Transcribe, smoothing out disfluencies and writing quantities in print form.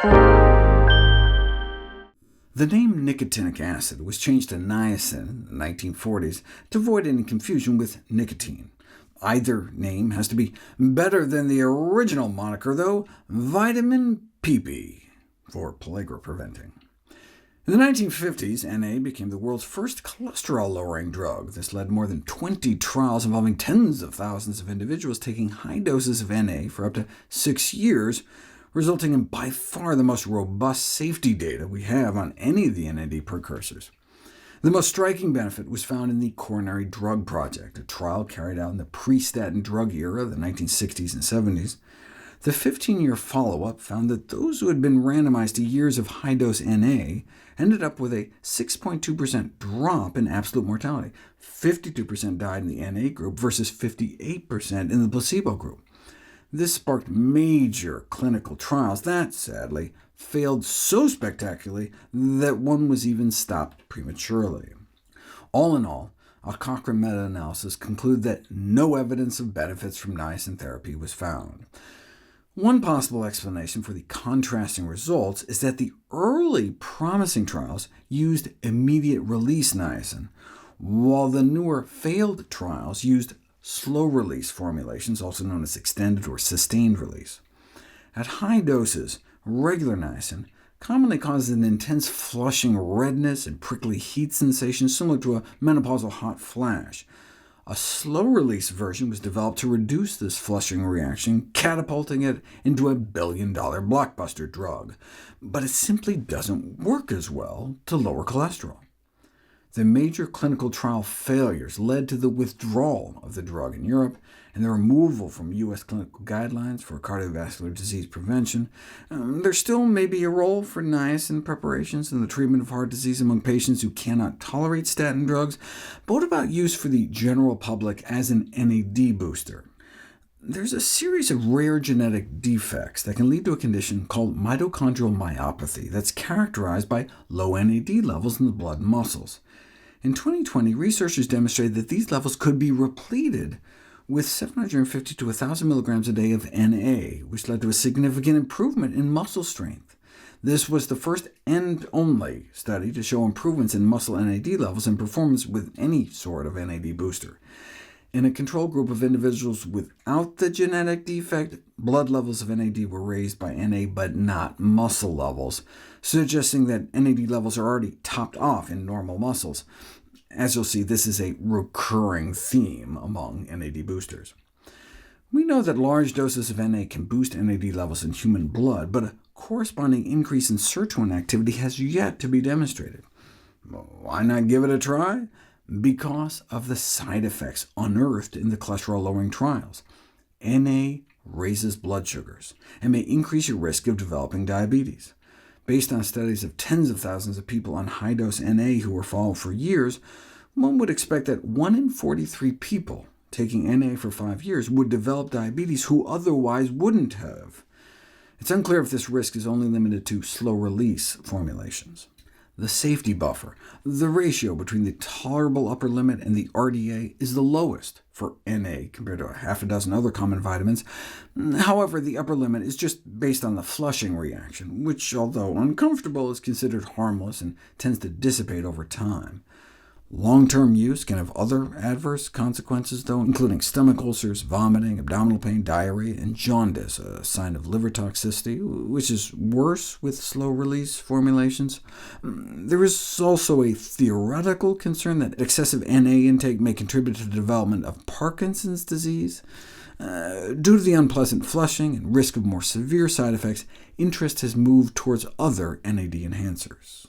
The name nicotinic acid was changed to niacin in the 1940s to avoid any confusion with nicotine. Either name has to be better than the original moniker, though, vitamin PP, for pellagra preventing. In the 1950s, NA became the world's first cholesterol-lowering drug. This led more than 20 trials involving tens of thousands of individuals taking high doses of NA for up to 6 years, resulting in by far the most robust safety data we have on any of the NAD precursors. The most striking benefit was found in the Coronary Drug Project, a trial carried out in the pre-statin drug era, the 1960s and 70s. The 15-year follow-up found that those who had been randomized to years of high-dose NA ended up with a 6.2% drop in absolute mortality. 52% died in the NA group versus 58% in the placebo group. This sparked major clinical trials that, sadly, failed so spectacularly that one was even stopped prematurely. All in all, a Cochrane meta-analysis concluded that no evidence of benefits from niacin therapy was found. One possible explanation for the contrasting results is that the early promising trials used immediate-release niacin, while the newer failed trials used slow-release formulations, also known as extended or sustained release. At high doses, regular niacin commonly causes an intense flushing redness and prickly heat sensation similar to a menopausal hot flash. A slow-release version was developed to reduce this flushing reaction, catapulting it into a billion-dollar blockbuster drug. But it simply doesn't work as well to lower cholesterol. The major clinical trial failures led to the withdrawal of the drug in Europe, and the removal from U.S. clinical guidelines for cardiovascular disease prevention. There still may be a role for niacin preparations in the treatment of heart disease among patients who cannot tolerate statin drugs, but what about use for the general public as an NAD booster? There's a series of rare genetic defects that can lead to a condition called mitochondrial myopathy that's characterized by low NAD levels in the blood and muscles. In 2020, researchers demonstrated that these levels could be repleted with 750 to 1,000 mg a day of NA, which led to a significant improvement in muscle strength. This was the first and only study to show improvements in muscle NAD levels and performance with any sort of NAD booster. In a control group of individuals without the genetic defect, blood levels of NAD were raised by NA but not muscle levels, suggesting that NAD levels are already topped off in normal muscles. As you'll see, this is a recurring theme among NAD boosters. We know that large doses of NA can boost NAD levels in human blood, but a corresponding increase in sirtuin activity has yet to be demonstrated. Why not give it a try? Because of the side effects unearthed in the cholesterol-lowering trials. NA raises blood sugars and may increase your risk of developing diabetes. Based on studies of tens of thousands of people on high-dose NA who were followed for years, one would expect that 1 in 43 people taking NA for 5 years would develop diabetes who otherwise wouldn't have. It's unclear if this risk is only limited to slow-release formulations. The safety buffer, the ratio between the tolerable upper limit and the RDA, is the lowest for NA compared to a half a dozen other common vitamins. However, the upper limit is just based on the flushing reaction, which, although uncomfortable, is considered harmless and tends to dissipate over time. Long-term use can have other adverse consequences, though, including stomach ulcers, vomiting, abdominal pain, diarrhea, and jaundice, a sign of liver toxicity, which is worse with slow-release formulations. There is also a theoretical concern that excessive NA intake may contribute to the development of Parkinson's disease. Due to the unpleasant flushing and risk of more severe side effects, interest has moved towards other NAD enhancers.